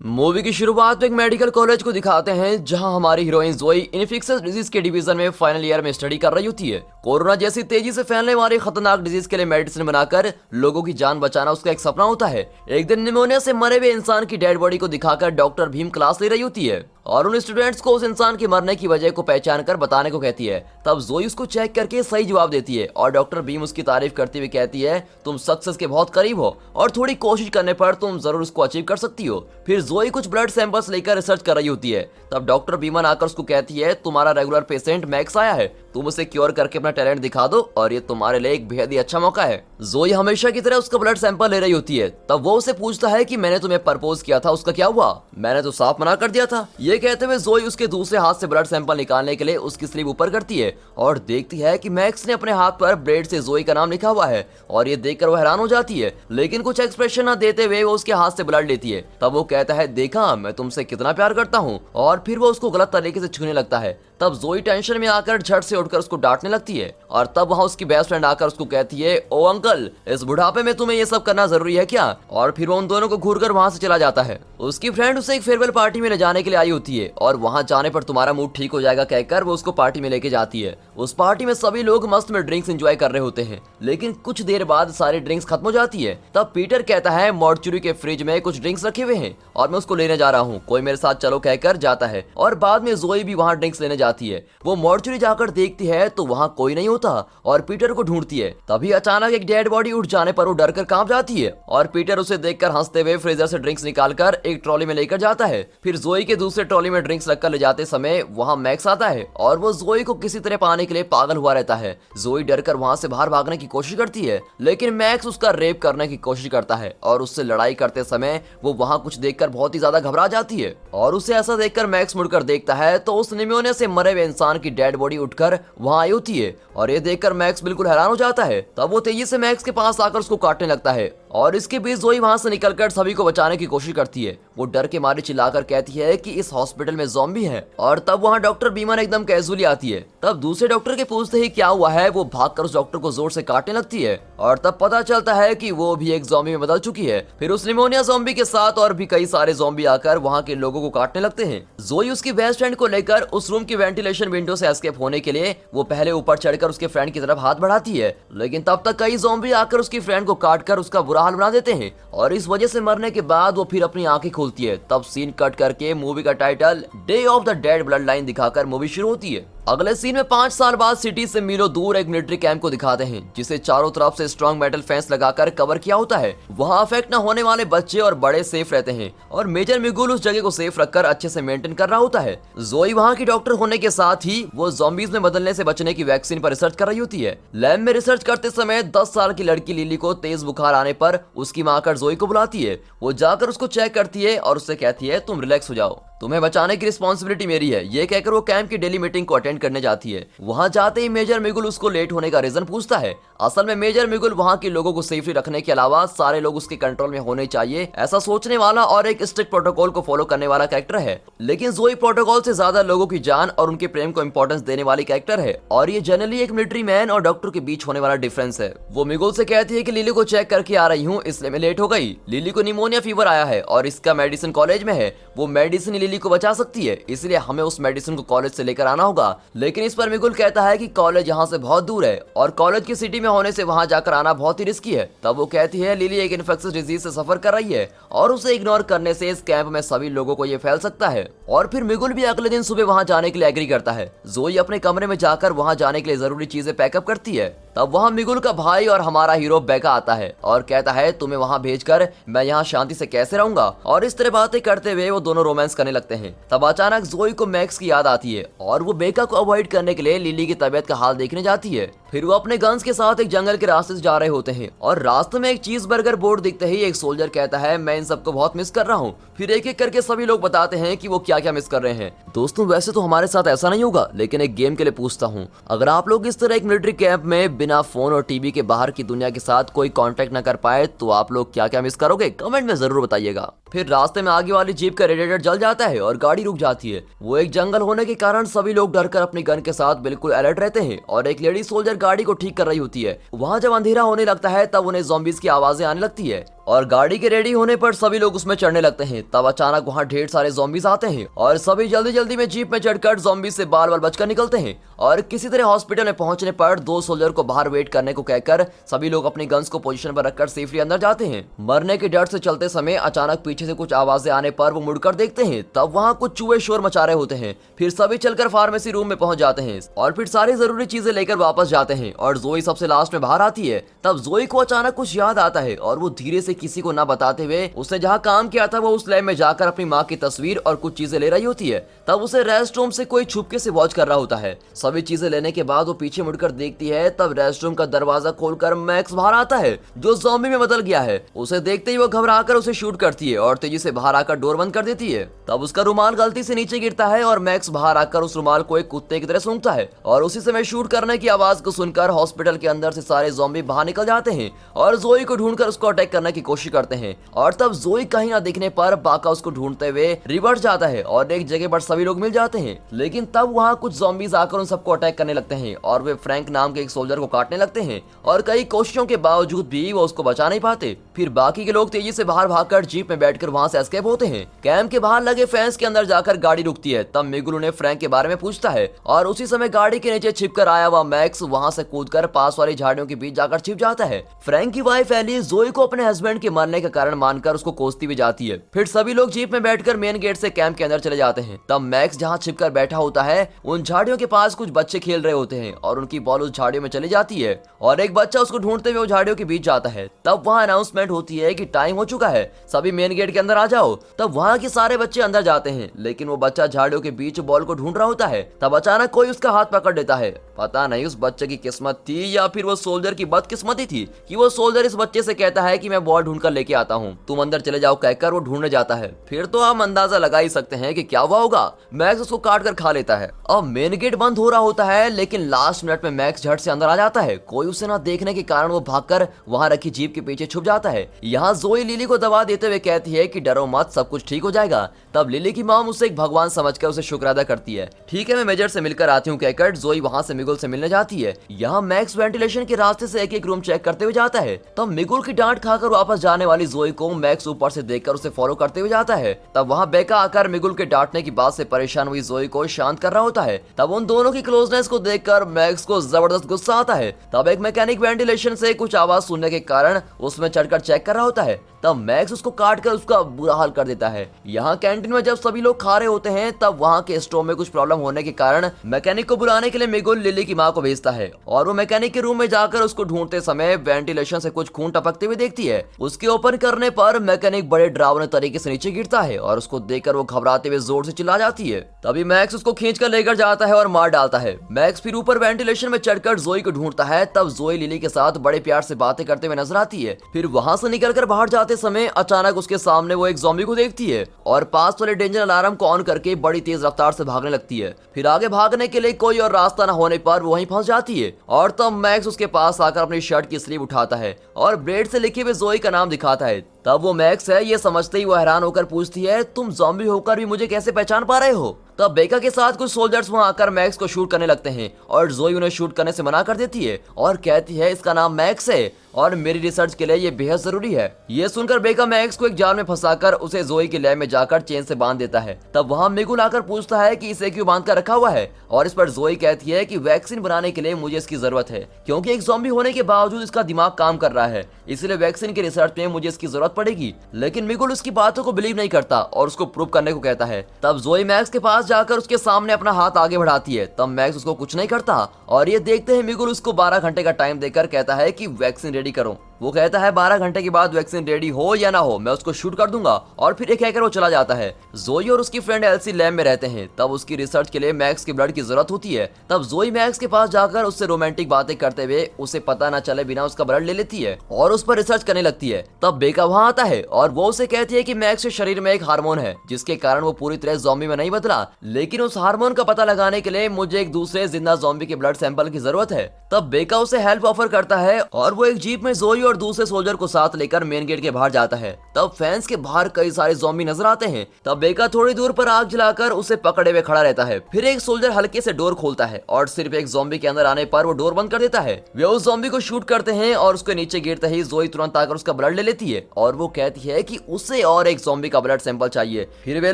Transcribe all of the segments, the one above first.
Movie की शुरुआत में एक मेडिकल कॉलेज को दिखाते हैं जहां हमारी हीरोइन जोई इन्फेक्शियस डिजीज के डिवीजन में फाइनल ईयर में स्टडी कर रही होती है। कोरोना जैसी तेजी से फैलने वाली खतरनाक डिजीज के लिए मेडिसिन बनाकर लोगों की जान बचाना उसका एक सपना होता है। एक दिन निमोनिया से मरे हुए इंसान की डेड बॉडी को दिखाकर डॉक्टर भीम क्लास ले रही होती है और उन स्टूडेंट्स को उस इंसान की मरने की वजह को पहचान कर बताने को कहती है। तब जोई उसको चेक करके सही जवाब देती है और डॉक्टर भीम उसकी तारीफ करते हुए कहती है तुम सक्सेस के बहुत करीब हो और थोड़ी कोशिश करने पर तुम जरूर उसको अचीव कर सकती हो। फिर जोई कुछ ब्लड सैंपल्स लेकर रिसर्च कर रही होती है। तब डॉक्टर भीमन आकर उसको कहती है तुम्हारा रेगुलर पेशेंट मैक्स आया है, तुम उसे क्योर करके अपना टैलेंट दिखा दो और ये तुम्हारे लिए एक बेहद ही अच्छा मौका है। जोई हमेशा की तरह उसका ब्लड सैंपल ले रही होती है। तब वो उसे पूछता है कि मैंने तुम्हें प्रपोज किया था, उसका क्या हुआ? मैंने तो साफ मना कर दिया था। ये कहते हुए जोई उसके दूसरे हाथ से ब्लड सैंपल निकालने के लिए उसकी स्लीव ऊपर करती है और देखती है कि मैक्स ने अपने हाथ पर ब्लेड से जोई का नाम लिखा हुआ है और ये देखकर वो हैरान हो जाती है, लेकिन कुछ एक्सप्रेशन न देते हुए वो उसके हाथ से ब्लड लेती है। तब वो कहता है देखा मैं तुमसे कितना प्यार करता हूँ और फिर वो उसको गलत तरीके से छूने लगता है। तब जोई टेंशन में आकर झट से उठकर उसको डांटने लगती है और तब वहां उसकी बेस्ट फ्रेंड आकर उसको कहती है ओ अंकल, इस बुढ़ापे में तुम्हें ये सब करना जरूरी है क्या? और फिर वो उन दोनों को घूरकर वहां से चला जाता है। उसकी फ्रेंड उसे एक फेयरवेल पार्टी में ले जाने के लिए आई होती है और वहां जाने पर तुम्हारा मूड ठीक हो जाएगा कहकर वो उसको पार्टी में लेके जाती है। उस पार्टी में सभी लोग मस्त में ड्रिंक्स एंजॉय कर रहे होते हैं, लेकिन कुछ देर बाद सारी ड्रिंक्स खत्म हो जाती है। तब पीटर कहता है मॉर्चुरी के फ्रिज में कुछ ड्रिंक्स रखे हुए हैं और मैं उसको लेने जा रहा हूँ, कोई मेरे साथ चलो कहकर जाता है और बाद में जोई भी वहां ड्रिंक्स लेने जाती है। वो मॉर्चुरी जाकर देखती है तो वहां कोई नहीं होता और पीटर को ढूंढती है। तभी अचानक एक डेड बॉडी उठ जाने पर वो डर कर कांप जाती है और पीटर उसे देखकर हंसते हुए फ्रीजर से ड्रिंक्स निकालकर एक ट्रॉली में लेकर जाता है। फिर जोई के दूसरे ट्रॉली में ड्रिंक्स रखकर ले जाते समय वहां मैक्स आता है और वो जोई को किसी तरह पाने के लिए पागल हुआ रहता है। जोई डरकर वहां से बाहर भागने की कोशिश करती है, लेकिन मैक्स उसका रेप करने की कोशिश करता है और उससे लड़ाई करते समय वो वहां कुछ देखकर बहुत ही ज्यादा घबरा जाती है और उसे ऐसा देखकर मैक्स मुड़कर देखता है तो उस निमोनिया से मरे हुए इंसान की डेड बॉडी उठकर वहां आई होती है और ये देखकर मैक्स बिल्कुल हैरान हो जाता है। तब वो तेजी से मैक्स के पास आकर उसको काटने लगता है और इसके बीच जोई वहां से निकलकर सभी को बचाने की कोशिश करती है। वो डर के मारे चिल्लाकर कहती है कि इस हॉस्पिटल में ज़ॉम्बी हैं और तब वहां डॉक्टर बीमन एकदम कैजुअली आती है। तब दूसरे डॉक्टर के पूछते ही क्या हुआ है वो भागकर उस डॉक्टर को जोर से काटने लगती है और तब पता चलता है कि वो भी एक ज़ॉम्बी में बदल चुकी है। फिर उस निमोनिया ज़ॉम्बी के साथ और भी कई सारे ज़ॉम्बी आकर वहां के लोगों को काटने लगते हैं। जोई उसकी बेस्ट फ्रेंड को लेकर उस रूम की वेंटिलेशन विंडो से एस्केप होने के लिए वो पहले ऊपर चढ़कर उसके फ्रेंड की तरफ हाथ बढ़ाती है, लेकिन तब तक कई ज़ॉम्बी आकर उसकी फ्रेंड को काटकर उसका बुरा हाल बना देते हैं और इस वजह से मरने के बाद वो फिर अपनी आंखें खोलती है। तब सीन कट करके मूवी का title day of the dead blood line दिखाकर मूवी शुरू होती है। अगले सीन में 5 साल बाद सिटी से मीलों दूर एक मिलिट्री कैंप को दिखाते हैं जिसे चारों तरफ से स्ट्रॉन्ग मेटल फेंस लगाकर कवर किया होता है। वहां अफेक्ट न होने वाले बच्चे और बड़े सेफ रहते हैं और मेजर मिगुल उस जगह को सेफ रखकर अच्छे से मेंटेन कर रहा होता है। जोई वहां की डॉक्टर होने के साथ ही वो ज़ॉम्बीज में बदलने से बचने की वैक्सीन पर रिसर्च कर रही होती है। लैब में रिसर्च करते समय 10 साल की लड़की लिली को तेज बुखार आने पर उसकी मां आकर जोई को बुलाती है। वो जाकर उसको चेक करती है और उससे कहती है तुम रिलैक्स हो जाओ, तुम्हें बचाने की रिस्पॉन्सिबिलिटी मेरी है। ये कहकर वो कैंप की डेली मीटिंग को अटेंड करने जाती है। वहां जाते ही मेजर मिगुल उसको लेट होने का रीजन पूछता है। असल में मेजर मिगुल वहां के लोगों को सेफली रखने के अलावा सारे लोग उसके कंट्रोल में होने चाहिए ऐसा सोचने वाला और एक स्ट्रिक्ट प्रोटोकॉल को फॉलो करने वाला कैरेक्टर है। लेकिन जोई प्रोटोकॉल से ज्यादा लोगों की जान और उनके प्रेम को इंपॉर्टेंस देने वाली कैरेक्टर है और ये जनरली एक मिलिट्री मैन और डॉक्टर के बीच होने वाला डिफरेंस है। वो मिगुल से कहती है कि लिली को चेक करके आ रही हूँ इसलिए मैं लेट हो गई। लिली को निमोनिया फीवर आया है और इसका मेडिसिन कॉलेज में है, वो मेडिसिन लिली को बचा सकती है इसलिए हमें उस मेडिसिन को कॉलेज से लेकर आना होगा। लेकिन इस पर मिगुल कहता है कि कॉलेज यहाँ से बहुत दूर है और कॉलेज की सिटी में होने से वहां जाकर आना बहुत ही रिस्की है। तब वो कहती है लिली एक इन्फेक्शियस डिजीज से सफर कर रही है और उसे इग्नोर करने से इस कैंप में सभी लोगों को ये फैल सकता है और फिर मिगुल भी अगले दिन सुबह वहां जाने के लिए एग्री करता है। जोई अपने कमरे में जाकर वहां जाने के लिए जरूरी चीजें पैकअप करती है। तब वहां मिगुल का भाई और हमारा हीरो बेका आता है और कहता है तुम्हें वहां भेजकर मैं यहाँ शांति से कैसे रहूंगा और इस तरह बातें करते हुए वो दोनों रोमांस करने लगते हैं। तब अचानक जोई को मैक्स की याद आती है और वो बेका को अवॉइड करने के लिए लिली की तबीयत का हाल देखने जाती है। फिर वो अपने गन्स के साथ एक जंगल के रास्ते से जा रहे होते हैं और रास्ते में एक चीज बर्गर बोर्ड दिखते ही एक सोल्जर कहता है मैं इन सबको बहुत मिस कर रहा हूँ। फिर एक एक करके सभी लोग बताते हैं कि वो क्या क्या मिस कर रहे हैं। दोस्तों वैसे तो हमारे साथ ऐसा नहीं होगा, लेकिन एक गेम के लिए पूछता हूँ, अगर आप लोग इस तरह एक मिलिट्री कैंप में बिना फोन और टीवी के बाहर की दुनिया के साथ कोई कांटेक्ट न कर पाए तो आप लोग क्या क्या मिस करोगे? कमेंट में जरूर बताइएगा। फिर रास्ते में आगे वाली जीप का रेडिएटर जल जाता है और गाड़ी रुक जाती है। वो एक जंगल होने के कारण सभी लोग डरकर अपनी गन के साथ बिल्कुल अलर्ट रहते हैं और एक लेडी सोल्जर गाड़ी को ठीक कर रही होती है। वहाँ जब अंधेरा होने लगता है तब उन्हें ज़ॉम्बीज की आवाजें आने लगती है। और गाड़ी के रेडी होने पर सभी लोग उसमें चढ़ने लगते हैं। तब अचानक वहाँ ढेर सारे ज़ॉम्बीज आते हैं और सभी जल्दी जल्दी में जीप में चढ़कर ज़ॉम्बी से बाल बाल बचकर निकलते हैं। और किसी तरह हॉस्पिटल में पहुंचने पर 2 सोल्जर को बाहर वेट करने को कहकर सभी लोग अपनी गन्स को पोजीशन पर रखकर सेफली अंदर जाते हैं। मरने के डर से चलते समय अचानक पीछे से कुछ आवाजें आने पर वो मुड़कर देखते हैं। तब वहाँ कुछ चूहे शोर मचा रहे होते हैं। फिर सभी चलकर फार्मेसी रूम में पहुंच जाते हैं और फिर सारी जरूरी चीजें लेकर वापस जाते हैं। और जोई सबसे लास्ट में बाहर आती है। तब जोई को अचानक कुछ याद आता है और वो धीरे से किसी को न बताते हुए उसने जहाँ काम किया था वो उस लैब में जाकर अपनी माँ की तस्वीर और कुछ चीजें ले रही होती है। तब उसे रेस्ट रूम से कोई छुपके से वॉच कर रहा होता है। सभी चीजें लेने के बाद वो पीछे मुड़कर देखती है। तब रेस्ट रूम का दरवाजा खोलकर मैक्स बाहर आता है जो ज़ॉम्बी में बदल गया है। उसे देखते ही वो घबराकर उसे शूट करती है और तेजी से बाहर आकर डोर बंद कर देती है। तब उसका रुमाल गलती से नीचे गिरता है और मैक्स बाहर आकर उस रुमाल को एक कुत्ते की तरह सूंघता है। और उसी समय शूट करने की आवाज को सुनकर हॉस्पिटल के अंदर से सारे ज़ॉम्बी बाहर निकल जाते हैं और जोई को ढूंढकर उसको अटैक करने की कोशिश करते हैं। और तब जोई कहीं ना दिखने पर बाका उसको ढूंढते हुए रिवर्स जाता है और एक जगह पर सभी लोग मिल जाते हैं। लेकिन तब वहाँ कुछ ज़ॉम्बीज आकर उन सबको अटैक करने लगते हैं और वे फ्रैंक नाम के एक सोल्जर को काटने लगते हैं। और कई कोशिशों के बावजूद भी वो उसको बचा नहीं पाते। फिर बाकी के लोग तेजी से बाहर भागकर जीप में बैठकर वहाँ से एस्केप होते हैं। कैंप के बाहर लगे फेंस के अंदर जाकर गाड़ी रुकती है। तब मिगुल उन्हें फ्रैंक के बारे में पूछता है और उसी समय गाड़ी के नीचे छिपकर आया हुआ मैक्स वहाँ से कूदकर पास वाली झाड़ियों के बीच जाकर छिप जाता है। फ्रैंक की वाइफ एली जोई को अपने हस्बैंड के मरने का कारण मानकर उसको कोसती भी जाती है। फिर सभी लोग जीप में बैठकर मेन गेट से कैंप के अंदर चले जाते हैं। तब मैक्स जहाँ छिपकर बैठा होता है उन झाड़ियों के पास कुछ बच्चे खेल रहे होते हैं और उनकी बॉल उस झाड़ियों में चली जाती है और एक बच्चा उसको ढूंढते हुए झाड़ियों के बीच जाता है। तब वहाँ अनाउंसमेंट होती है कि टाइम हो चुका है, सभी मेन गेट के अंदर आ जाओ। तब वहाँ के सारे बच्चे अंदर जाते हैं लेकिन वो बच्चा झाड़ियों के बीच बॉल को ढूंढ रहा होता है। तब अचानक कोई उसका हाथ पकड़ लेता है। पता नहीं उस बच्चे की किस्मत थी या फिर वो सोल्जर की बदकिस्मती थी कि वो सोल्जर इस बच्चे से कहता है कि मैं बॉल ढूंढकर लेके आता हूँ, तुम अंदर चले जाओ कहकर वो ढूंढने जाता है। फिर तो हम अंदाजा लगा ही सकते हैं कि क्या हुआ होगा। मैक्स उसको काट कर खा लेता है। अब मेन गेट बंद हो रहा होता है लेकिन लास्ट मिनट में मैक्स झट से अंदर आ जाता है। कोई उसे ना देखने के कारण वो भागकर वहाँ रखी जीप के पीछे छुप जाता है। यहाँ जोई लिली को दवा देते हुए कहती है कि डरो मत, सब कुछ ठीक हो जाएगा। तब लिली की मॉम उसे एक भगवान समझकर उसे शुक्र अदा करती है। ठीक है, मैं मेजर से मिलकर आती हूँ कहकर जोई वहाँ से मिगुल से मिलने जाती है। यहाँ मैक्स वेंटिलेशन के रास्ते से एक एक रूम चेक करते हुए जाता है। तब मिगुल की डांट खाकर वापस जाने वाली जोई को मैक्स ऊपर से देखकर उसे फॉलो करते हुए जाता है। तब वहाँ बेका आकर मिगुल के डांटने की बात से परेशान हुई जोई को शांत कर रहा होता है। तब उन दोनों की क्लोजनेस को देखकर मैक्स को जबरदस्त गुस्सा आता है। तब एक मैकेनिक वेंटिलेशन से कुछ आवाज सुनने के कारण उसमें चढ़कर चेक कर रहा होता है। तब मैक्स उसको काट कर उसका बुरा हाल कर देता है। यहाँ कैंटीन में जब सभी लोग खा रहे होते हैं तब वहाँ के स्टोव में कुछ प्रॉब्लम होने के कारण मैकेनिक को बुलाने के लिए मिगुल लिली की माँ को भेजता है और वो मैकेनिक के रूम में जाकर उसको ढूंढते समय वेंटिलेशन से कुछ खून टपकते हुए देखती है। उसके ओपन करने पर मैकेनिक बड़े डरावने तरीके से नीचे गिरता है और उसको देखकर वो घबराते हुए जोर से चिल्ला जाती है। तभी मैक्स उसको खींचकर लेकर जाता है और मार डालता है। मैक्स फिर ऊपर वेंटिलेशन में चढ़कर जोई को ढूंढता है। तब जोई लिली के साथ बड़े प्यार से बातें करते हुए नजर आती है। फिर वहां से निकलकर बाहर जाते समय अचानक उसके सामने वो एक ज़ॉम्बी को देखती है और पास वाले डेंजर अलार्म को ऑन करके बड़ी तेज रफ्तार से भागने लगती है। फिर आगे भागने के लिए कोई और रास्ता न होने पर वो वहीं फंस जाती है और तब मैक्स उसके पास आकर अपनी शर्ट की स्लीव उठाता है और ब्लेड से लिखे हुए जोई का नाम दिखाता है। तब वो मैक्स है ये समझते ही वो हैरान होकर पूछती है, तुम ज़ॉम्बी होकर भी मुझे कैसे पहचान पा रहे हो? तब बेका के साथ कुछ सोल्जर्स वहां आकर मैक्स को शूट करने लगते हैं और जोई उन्हें शूट करने से मना कर देती है और कहती है इसका नाम मैक्स है और मेरी रिसर्च के लिए ये बेहद जरूरी है। ये सुनकर बेका मैक्स को एक जाल में फंसाकर उसे जोई के लैब में जाकर चेन से बांध देता है। तब वहाँ मिगुल आकर पूछता है कि इसे क्यों बांध कर रखा हुआ है और इस पर जोई कहती है कि वैक्सीन बनाने के लिए मुझे इसकी जरूरत है क्योंकि एक ज़ॉम्बी होने के बावजूद इसका दिमाग काम कर रहा है, इसलिए वैक्सीन के रिसर्च में मुझे इसकी जरूरत पड़ेगी। लेकिन मिगुल उसकी बातों को बिलीव नहीं करता और उसको प्रूव करने को कहता है। तब जोई मैक्स के पास जाकर उसके सामने अपना हाथ आगे बढ़ाती है। तब मैक्स उसको कुछ नहीं करता और ये देखते हैं मिगुल उसको 12 घंटे का टाइम देकर कहता है कि वैक्सीन रेडी करो। वो कहता है 12 घंटे के बाद वैक्सीन रेडी हो या ना हो मैं उसको शूट कर दूंगा और फिर ये कहकर वो चला जाता है। जोई और उसकी फ्रेंड एल्सी लैब में रहते हैं। तब उसकी रिसर्च के लिए मैक्स के ब्लड की जरूरत होती है। तब जोई मैक्स के पास जाकर उससे रोमांटिक बातें करते हुए उसे पता न चले बिना उसका ब्लड ले लेती है और उस पर रिसर्च करने लगती है। तब बेका वहाँ आता है और वो उसे कहती है कि मैक्स के शरीर में एक हार्मोन है जिसके कारण वो पूरी तरह ज़ॉम्बी में नहीं बदला, लेकिन उस हार्मोन का पता लगाने के लिए मुझे एक दूसरे जिंदा ज़ॉम्बी के ब्लड सैंपल की जरूरत है। तब बेका उसे हेल्प ऑफर करता है और वो एक जीप में जोई और दूसरे सोल्जर को साथ लेकर मेन गेट के बाहर जाता है। तब फैंस के बाहर कई सारे ज़ॉम्बी नजर आते हैं। तब बेका थोड़ी दूर पर आग जलाकर उसे पकड़े हुए खड़ा रहता है। फिर एक सोल्जर हल्के से डोर खोलता है और सिर्फ एक ज़ॉम्बी के अंदर आने पर वो डोर बंद कर देता है। वे उस ज़ॉम्बी को शूट करते हैं और उसके नीचे गिरते ही जोई तुरंत आकर उसका ब्लड ले लेती है और वो कहती है कि उसे और एक ज़ॉम्बी का ब्लड सैंपल चाहिए। फिर वे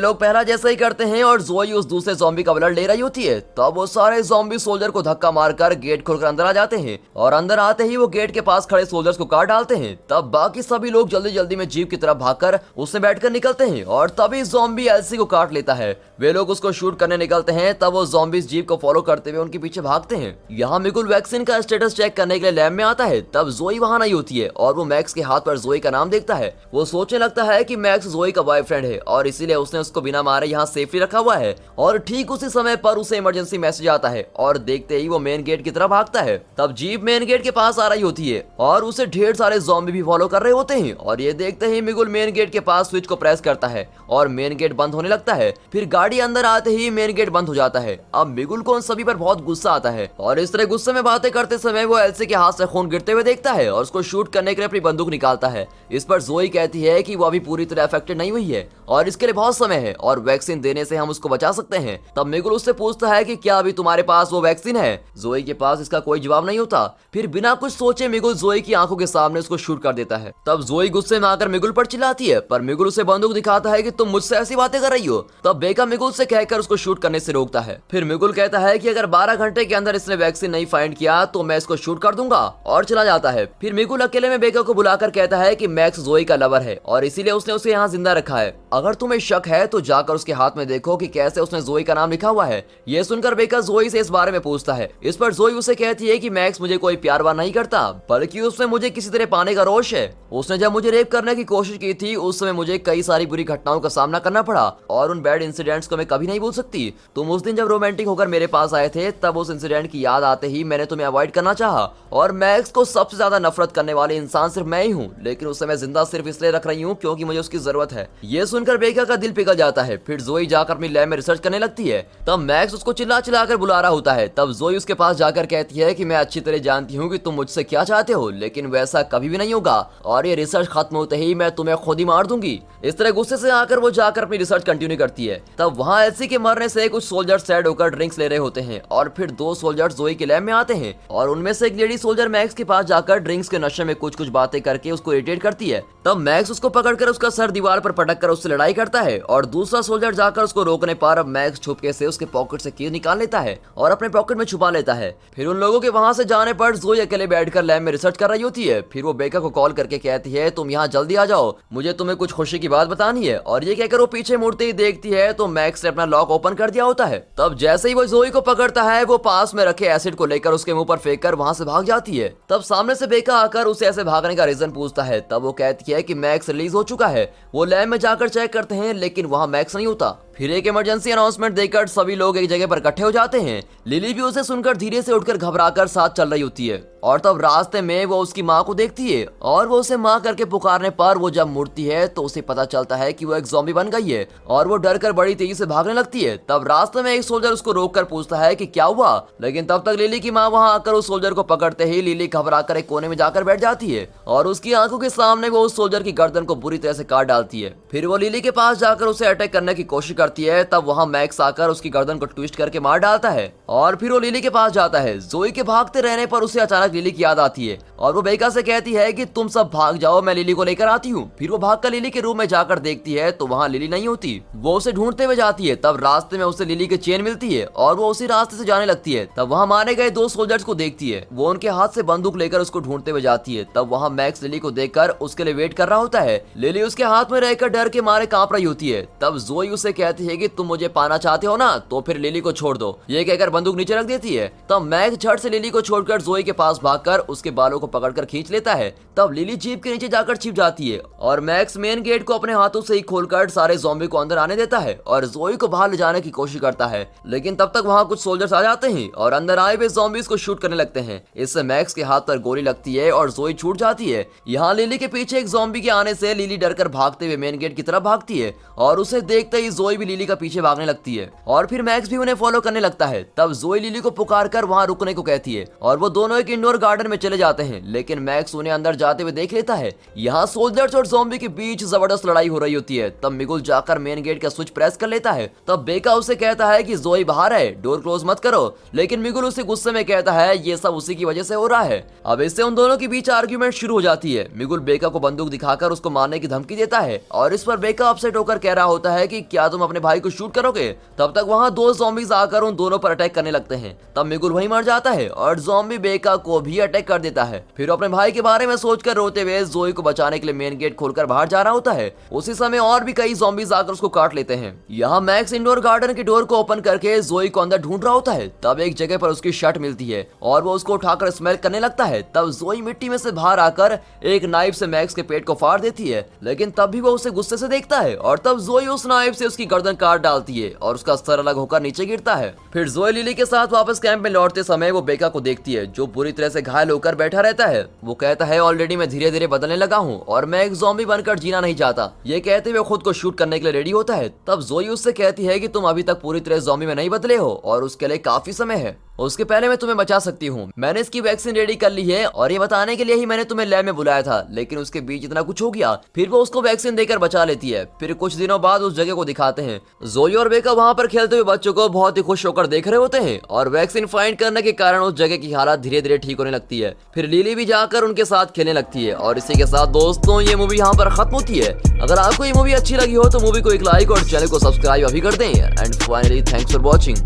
लोग पहला जैसा ही करते हैं और जोई उस दूसरे ज़ॉम्बी का ब्लड ले रही होती है। तब वो सारे ज़ॉम्बी सोल्जर को धक्का मारकर गेट खोलकर अंदर आ जाते हैं और अंदर आते ही वो गेट के पास खड़े सोल्जर्स को काट डालते हैं। तब बाकी सभी लोग जल्दी जल्दी में जीप की तरफ भागकर उसमें बैठकर निकलते हैं और तभी ज़ॉम्बी एल्सी को काट लेता है। वे लोग उसको शूट करने निकलते हैं। तब वो ज़ॉम्बीज जीप को फॉलो करते हुए उनके पीछे भागते हैं। यहाँ मिगुल वैक्सीन का स्टेटस चेक करने के लिए लैब में आता है। तब जोई वहाँ नहीं होती है और वो मैक्स के हाथ पर जोई का नाम देखता है। वो सोचने लगता है कि मैक्स जोई का बॉयफ्रेंड है और इसीलिए उसने उसको बिना मारे यहाँ सेफली रखा हुआ है। और ठीक उसी समय पर उसे इमरजेंसी मैसेज आता है और देखते ही वो मेन गेट की तरफ भागता है। तब जीप मेन गेट के पास आ रही होती है और उसे ढेर सारे ज़ॉम्बी भी फॉलो कर रहे होते हैं और ये देखते ही मिगुल मेन गेट के पास स्विच को प्रेस करता है और मेन गेट बंद होने लगता है। फिर गाड़ी अंदर आते ही मेन गेट बंद हो जाता है। अब मिगुल को उन सभी पर बहुत गुस्सा आता है और इस तरह गुस्से में बातें करते समय वो एल्सी के हाथ से खून गिरते हुए देखता है और उसको शूट करने के लिए अपनी बंदूक निकालता है। इस पर जोई कहती है कि वो अभी पूरी तरह अफेक्टेड नहीं हुई है और इसके लिए बहुत समय है और वैक्सीन देने से हम उसको बचा सकते हैं। तब मिगुल उससे पूछता है कि क्या अभी तुम्हारे पास वो वैक्सीन है। जोई के पास इसका कोई जवाब नहीं होता। फिर बिना कुछ सोचे मिगुल जोई की आंखों के सामने उसको शूट कर देता है। तब जोई गुस्से में आकर मिगुल पर चिल्लाती है पर मिगुल उसे बंदूक दिखाता है कि तुम मुझसे ऐसी बातें कर रही हो। तब बेका मिगुल से कहकर उसको शूट करने से रोकता है। फिर मिगुल कहता है कि अगर 12 घंटे के अंदर इसने वैक्सीन नहीं फाइंड किया तो मैं इसको शूट कर दूंगा और चला जाता है। फिर मिगुल अकेले में बेका को बुलाकर कहता है कि मैक्स जोई का लवर है और इसीलिए उसने उसे यहाँ जिंदा रखा है। अगर तुम्हें शक है तो जाकर उसके हाथ में देखो कि कैसे उसने जोई का नाम लिखा हुआ है। ये सुनकर बेका जोई से इस बारे में पूछता है। इस पर जोई उसे कहती है कि मैक्स मुझे कोई प्यार वार नहीं करता बल्कि उसमें मुझे किसी तरह पाने का रोष है। उसने जब मुझे रेप करने की कोशिश की थी उस समय मुझे कई सारी बुरी घटनाओं का सामना करना पड़ा और उन बैड इंसिडेंट्स को मैं कभी नहीं भूल सकती। तुम उस दिन जब रोमांटिक होकर मेरे पास आए थे तब उस इंसिडेंट की याद आते ही मैंने तुम्हें अवॉइड करना चाहा और मैक्स को सबसे ज्यादा नफरत करने वाले इंसान सिर्फ मैं ही हूँ, लेकिन उसे मैं जिंदा सिर्फ इसलिए रख रही हूँ क्योंकि मुझे उसकी जरूरत है। ये सुनकर बेका का दिल पिघल जाता है। फिर जोई जाकर अपनी लैब में रिसर्च करने लगती है। तब मैक्स उसको चिल्ला चिल्ला कर बुला रहा होता है। तब जोई उसके पास जाकर कहती है कि मैं अच्छी तरह जानती हूँ कि तुम मुझसे क्या चाहते हो, लेकिन वैसा कभी भी नहीं होगा और ये रिसर्च खत्म होते ही मैं तुम्हें खुद ही मार दूंगी। इस तरह गुस्से से आकर वो जाकर अपनी रिसर्च कंटिन्यू करती है। तब वहाँ एल्सी के मरने से कुछ सोल्जर्स सैड होकर ड्रिंक्स ले रहे होते हैं और फिर 2 सोल्जर्स जोई के लैब में आते हैं और उनमें से एक लेडी सोल्जर मैक्स के पास जाकर ड्रिंक्स के नशे में कुछ बातें करके उसको इरिटेट करती है। तब मैक्स उसको पकड़कर उसका सर दीवार पर पटक कर उससे लड़ाई करता है और दूसरा सोल्जर जाकर उसको रोकने पर अब मैक्स छुपके से उसके पॉकेट से कीज निकाल लेता है और अपने पॉकेट में छुपा लेता है। फिर उन लोगों के वहां से जाने पर जोई अकेले बैठकर लैब में रिसर्च कर रही होती है। फिर वो बेका को कॉल करके कहती है तुम यहाँ जल्दी आ जाओ, मुझे तुम्हें कुछ खुशी की बात बतानी है। और ये कहकर वो पीछे मुड़ते ही देखती है तो मैक्स ने अपना लॉक ओपन कर दिया होता है। तब जैसे ही वो जोई को पकड़ता है वो पास में रखे एसिड को लेकर उसके मुंह पर फेंक कर वहां से भाग जाती है। तब सामने से बेका आकर उसे ऐसे भागने का रीजन पूछता है। तब वो कहती है कि मैक्स रिलीज हो चुका है। वो लैब में जाकर चेक करते हैं लेकिन वहाँ मैक्स नहीं होता। फिर एक इमरजेंसी अनाउंसमेंट देकर सभी लोग एक जगह पर इकट्ठे हो जाते हैं। लिली भी उसे सुनकर धीरे से उठकर घबराकर साथ चल रही होती है और तब रास्ते में वो उसकी माँ को देखती है और वो उसे माँ करके पुकारने पर वो जब मुड़ती है तो उसे पता चलता है कि वो एक ज़ॉम्बी बन गई है और वो डर कर बड़ी तेजी से भागने लगती है। तब रास्ते में एक सोल्जर उसको रोककर पूछता है कि क्या हुआ, लेकिन तब तक लिली की माँ वहाँ आकर उस सोल्जर को पकड़ते ही लिली घबराकर एक कोने में जाकर बैठ जाती है और उसकी आंखों के सामने वो उस सोल्जर की गर्दन को बुरी तरह से काट डालती है। फिर वो लिली के पास जाकर उसे अटैक करने की कोशिश करती है। तब वहाँ मैक्स आकर उसकी गर्दन को ट्विस्ट करके मार डालता है और फिर वो लिली के पास जाता है। जोई के भागते रहने पर उसे अचानक लिली की याद आती है और वो बेका से कहती है कि तुम सब भाग जाओ, मैं लिली को लेकर आती हूँ। फिर वो भागकर लिली के रूम में जाकर देखती है तो वहाँ लिली नहीं होती। वो उसे ढूंढते हुए जाती है। तब रास्ते में उसे लिली की चेन मिलती है और वो उसी रास्ते से जाने लगती है। तब वहाँ मारे गए 2 सोल्जर्स को देखती है। वो उनके हाथ से बंदूक लेकर उसको ढूंढते हुए जाती है। तब वहाँ मैक्स लिली को देखकर उसके लिए वेट कर रहा होता है। लिली उसके हाथ में रहकर डर के मारे कांप रही होती है। तब जोई उसे कहती है कि तुम मुझे पाना चाहते हो ना, तो फिर लिली को छोड़ दो। ये कहकर बंदूक नीचे रख देती है। तब मैक्स झट से लिली को छोड़कर जोई के पास भागकर उसके बालों को पकड़कर खींच लेता है। तब लिली जीप के नीचे जाकर छिप जाती है और मैक्स मेन गेट को अपने हाथों से ही खोलकर सारे ज़ॉम्बी को अंदर आने देता है और जोई को बाहर ले जाने की कोशिश करता है। लेकिन तब तक वहाँ कुछ सोल्जर्स आ जाते हैं और अंदर आए हुए ज़ॉम्बीज को शूट करने लगते हैं। इससे मैक्स के हाथ पर गोली लगती है और जोई छूट जाती है। यहाँ लिली के पीछे एक ज़ॉम्बी के आने से लिली डरकर भागते हुए मेन गेट की तरफ भागती है और उसे देखते ही जोई भी लिली का पीछे भागने लगती है और फिर मैक्स भी उन्हें फॉलो करने लगता है। तब तब जोई लिली को पुकार कर वहाँ रुकने को कहती है और वो दोनों एक इंडोर गार्डन में चले जाते हैं, लेकिन मैक्स उन्हें अंदर जाते हुए देख लेता है। यहाँ सोल्जर्स और ज़ॉम्बी के बीच जबरदस्त लड़ाई हो रही होती है। तब मिगुल जाकर मेन गेट का स्विच प्रेस कर लेता है। तब बेका उसे कहता है कि जोई बाहर है, डोर क्लोज मत करो, लेकिन मिगुल उसे गुस्से में कहता है ये सब उसी की वजह से हो रहा है। अब इससे उन दोनों के बीच आर्ग्यूमेंट शुरू हो जाती है। मिगुल बेका को बंदूक दिखाकर उसको मारने की धमकी देता है और इस पर बेका अपसेट होकर कह रहा होता है कि क्या तुम अपने भाई को शूट करोगे। तब तक वहाँ दो ज़ॉम्बीज आकर उन दोनों पर अटैक करने लगते हैं। तब मिगुल वहीं मर जाता है और ज़ॉम्बी बेका को भी अटैक कर देता है। फिर अपने भाई के बारे में सोचकर रोते हुए जोई को बचाने के लिए मेन गेट खोलकर बाहर जा रहा होता है। उसी समय और भी कई ज़ॉम्बीज आकर उसको काट लेते हैं। यहाँ मैक्स इंडोर गार्डन के डोर को ओपन करके जोई को अंदर ढूंढ रहा होता है। तब एक जगह पर उसकी शर्ट मिलती है और वो उसको उठाकर स्मेल करने लगता है। तब जोई मिट्टी में से बाहर आकर एक नाइफ से मैक्स के पेट को फाड़ देती है, लेकिन तब भी वो उसे गुस्से से देखता है और तब जोई उस नाइफ से उसकी गर्दन काट डालती है और उसका सर अलग होकर नीचे गिरता है। फिर जोई लिली के साथ वापस कैंप में लौटते समय वो बेका को देखती है जो बुरी तरह से घायल होकर बैठा रहता है। वो कहता है ऑलरेडी मैं धीरे धीरे बदलने लगा हूँ और मैं एक ज़ॉम्बी बनकर जीना नहीं चाहता। ये कहते हुए खुद को शूट करने के लिए रेडी होता है। तब जोई उससे कहती है कि तुम अभी तक पूरी तरह ज़ॉम्बी में नहीं बदले हो और उसके लिए काफी समय है, उसके पहले मैं तुम्हें बचा सकती हूँ। मैंने इसकी वैक्सीन रेडी कर ली है और ये बताने के लिए ही मैंने तुम्हें लैब में बुलाया था, लेकिन उसके बीच इतना कुछ हो गया। फिर वो उसको वैक्सीन देकर बचा लेती है। फिर कुछ दिनों बाद उस जगह को दिखाते हैं। जोई और बेका वहाँ पर खेलते हुए बच्चों को बहुत ही खुश होकर देख रहे होते हैं और वैक्सीन फाइंड करने के कारण उस जगह की हालत धीरे धीरे ठीक होने लगती है। फिर लिली भी जाकर उनके साथ खेलने लगती है और इसी के साथ दोस्तों ये मूवी यहाँ पर खत्म होती है। अगर आपको ये मूवी अच्छी लगी हो तो मूवी को एक लाइक और चैनल को सब्सक्राइब अभी कर दें। And finally thanks for watching.